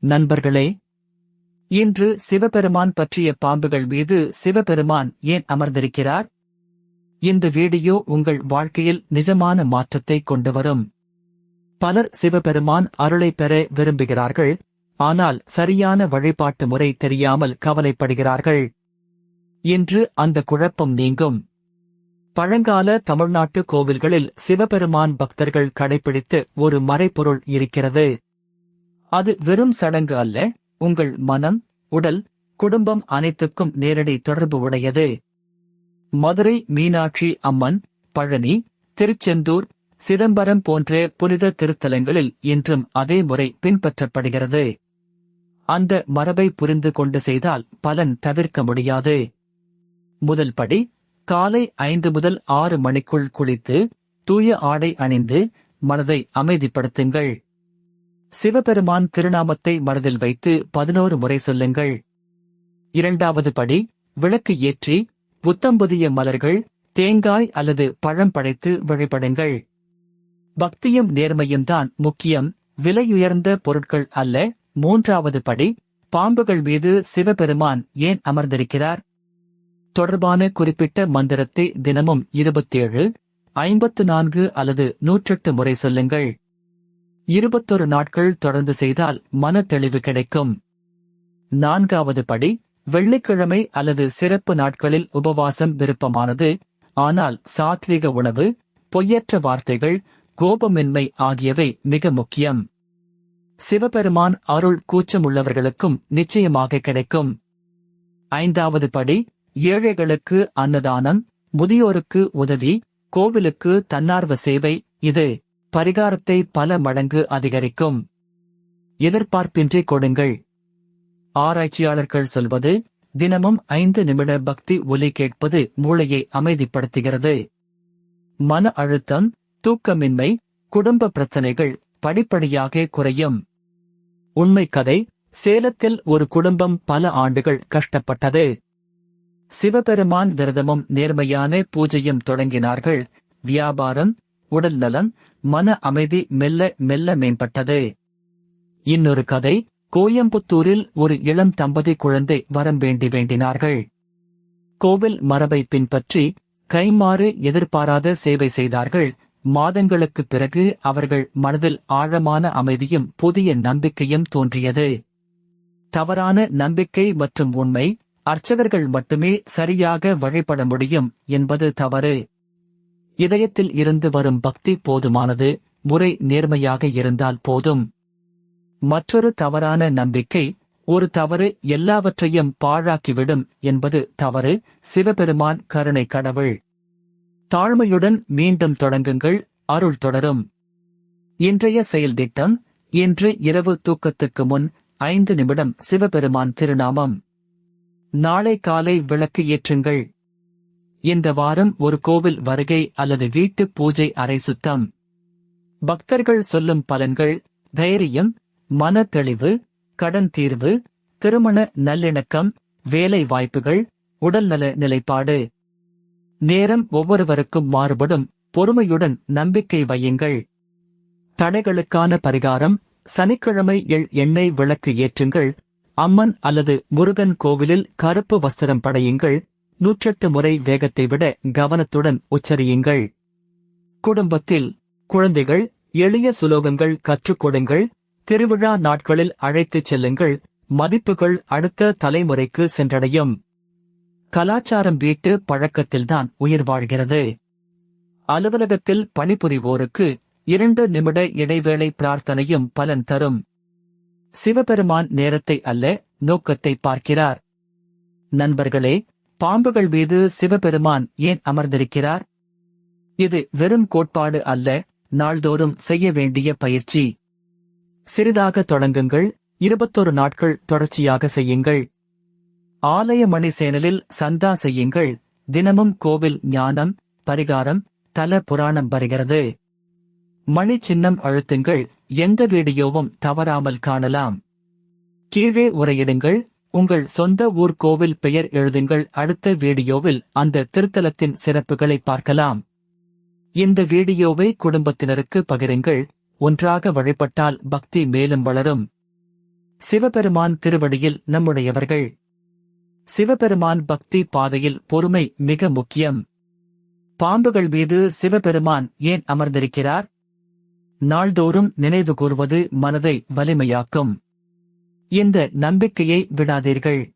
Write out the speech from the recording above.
நண்பர்களே, இன்று சிவபெருமான் பற்றிய பாம்புகள் மீது சிவபெருமான் ஏன் அமர்ந்திருக்கிறார்? இந்த வீடியோ உங்கள் வாழ்க்கையில் நிஜமான மாற்றத்தை கொண்டு வரும். பலர் சிவபெருமான் அருளை பெற விரும்புகிறார்கள், ஆனால் சரியான வழிபாட்டு முறை தெரியாமல் கவலைப்படுகிறார்கள். இன்று அந்த குழப்பம் நீங்கும். பழங்கால தமிழ்நாட்டு கோவில்களில் சிவபெருமான் பக்தர்கள் கடைபிடித்த ஒரு மறைபொருள் இருக்கிறது. அது வெறும் சடங்கு அல்ல, உங்கள் மனம், உடல், குடும்பம் அனைத்துக்கும் நேரடி தொடர்பு உடையது. மதுரை மீனாட்சி அம்மன், பழனி, திருச்செந்தூர், சிதம்பரம் போன்ற புனித திருத்தலங்களில் இன்றும் அதே முறை பின்பற்றப்படுகிறது. அந்த மரபை புரிந்து கொண்டு செய்தால் பலன் தவிர்க்க முடியாது. முதல் படி, காலை 5 முதல் 6 மணிக்குள் குளித்து தூய ஆடை அணிந்து மனதை அமைதிப்படுத்துங்கள். சிவபெருமான் திருநாமத்தை மனதில் வைத்து 11 முறை சொல்லுங்கள். இரண்டாவது படி, விளக்கு ஏற்றி புத்தம்புதிய மலர்கள், தேங்காய் அல்லது பழம் படைத்து வழிபடுங்கள். பக்தியும் நேர்மையும் தான் முக்கியம், விலையுயர்ந்த பொருட்கள் அல்ல. மூன்றாவது படி, பாம்புகள் மீது சிவபெருமான் ஏன் அமர்ந்திருக்கிறார் தொடர்பான குறிப்பிட்ட மந்திரத்தை தினமும் 27, 54 அல்லது 108 முறை சொல்லுங்கள். 21 நாட்கள் தொடர்ந்து செய்தால் மன தெளிவு கிடைக்கும். நான்காவது படி, வெள்ளிக்கிழமை அல்லது சிறப்பு நாட்களில் உபவாசம் விருப்பமானது, ஆனால் சாத்விக உணவு, பொய்யற்ற வார்த்தைகள், கோபமின்மை ஆகியவை மிக முக்கியம். சிவபெருமான் அருள் கூச்சமுள்ளவர்களுக்கும் நிச்சயமாக கிடைக்கும். ஐந்தாவது படி, ஏழைகளுக்கு அன்னதானம், முதியோருக்கு உதவி, கோவிலுக்கு தன்னார்வ சேவை. இது பரிகாரத்தை பல மடங்கு அதிகரிக்கும். எதிர்பார்ப்பின்றி கொடுங்கள். ஆராய்ச்சியாளர்கள் சொல்வது, தினமும் 5 நிமிட பக்தி ஒலி கேட்பது மூளையை அமைதிப்படுத்துகிறது. மன அழுத்தம், தூக்கமின்மை, குடும்ப பிரச்சனைகள் படிப்படியாக குறையும். உண்மை கதை, சேலத்தில் ஒரு குடும்பம் பல ஆண்டுகள் கஷ்டப்பட்டது. சிவபெருமான் விரதமும் நேர்மையான பூஜையும் தொடங்கினார்கள். வியாபாரம், உடல் நலம், மன அமைதி மெல்ல மெல்ல மேம்பட்டது. இன்னொரு கதை, கோயம்புத்தூரில் ஒரு இளம் தம்பதி குழந்தை வரம் வேண்டினார்கள். கோவில் மரபை பின்பற்றி கைமாறு எதிர்பாராத சேவை செய்தார்கள். மாதங்களுக்குப் பிறகு அவர்கள் மனதில் ஆழமான அமைதியும் புதிய நம்பிக்கையும் தோன்றியது. தவறான நம்பிக்கை மற்றும் உண்மை, அர்ச்சகர்கள் மட்டுமே சரியாக வழிபட முடியும் என்பது தவறு. இதயத்தில் இருந்து வரும் பக்தி போதுமானது, முறை நேர்மையாக இருந்தால் போதும். மற்றொரு தவறான நம்பிக்கை, ஒரு தவறு எல்லாவற்றையும் பாழாக்கிவிடும் என்பது தவறு. சிவபெருமான் கருணை கடவுள். தாழ்மையுடன் மீண்டும் தொடங்குங்கள், அருள் தொடரும். இன்றைய செயல் திட்டம், இன்று இரவு தூக்கத்துக்கு முன் 5 நிமிடம் சிவபெருமான் திருநாமம். நாளை காலை விளக்கு ஏற்றுங்கள். இந்த வாரம் ஒரு கோவில் வருகை அல்லது வீட்டு பூஜை அறை சுத்தம். பக்தர்கள் சொல்லும் பலன்கள், தைரியம், மன தெளிவு, கடன் தீர்வு, திருமண நல்லிணக்கம், வேலை வாய்ப்புகள், உடல்நல நிலைப்பாடு. நேரம் ஒவ்வொருவருக்கும் மாறுபடும், பொறுமையுடன் நம்பிக்கை வையுங்கள். தடைகளுக்கான பரிகாரம், சனிக்கிழமை எண்ணெய் விளக்கு ஏற்றுங்கள். அம்மன் அல்லது முருகன் கோவிலில் கருப்பு வஸ்திரம் படையுங்கள். 108 முறை வேகத்தை விட கவனத்துடன் உச்சரியுங்கள். குடும்பத்தில் குழந்தைகள் எளிய சுலோகங்கள் கற்றுக் கொடுங்கள். திருவிழா நாட்களில் அழைத்துச் செல்லுங்கள். மதிப்புகள் அடுத்த தலைமுறைக்கு சென்றடையும். கலாச்சாரம் வீட்டு பழக்கத்தில்தான் உயிர் வாழ்கிறது. அலுவலகத்தில் பணிபுரிவோருக்கு 2 நிமிட இடைவேளை பிரார்த்தனையும் பலன் தரும். சிவபெருமான் நேரத்தை அல்ல, நோக்கத்தை பார்க்கிறார். நண்பர்களே, பாம்புகள் மீது சிவபெருமான் ஏன் அமர்ந்திருக்கிறார்? இது வெறும் கோட்பாடு அல்ல, நாள்தோறும் செய்ய வேண்டிய பயிற்சி. சிறிதாக தொடங்குங்கள், 21 நாட்கள் தொடர்ச்சியாக செய்யுங்கள். ஆலய மணி சேனலில் சந்தா செய்யுங்கள். தினமும் கோவில் ஞானம், பரிகாரம், தல புராணம் வருகிறது. மணி சின்னம் அழுத்துங்கள், எந்த வீடியோவும் தவறாமல் காணலாம். கீழே உரையிடுங்கள், உங்கள் சொந்த ஊர் கோவில் பெயர் எழுதுங்கள். அடுத்த வீடியோவில் அந்த திருத்தலத்தின் சிறப்புகளை பார்க்கலாம். இந்த வீடியோவை குடும்பத்தினருக்கு பகிருங்கள். ஒன்றாக வழிபட்டால் பக்தி மேலும் வளரும். சிவபெருமான் திருவடியில் நம்முடையவர்கள். சிவபெருமான் பக்தி பாதையில் பொறுமை மிக முக்கியம். பாம்புகள் மீது சிவபெருமான் ஏன் அமர்ந்திருக்கிறார்? நாள்தோறும் நினைவு கூர்வது மனதை வலிமையாக்கும். இந்த நம்பிக்கையை விடாதீர்கள்.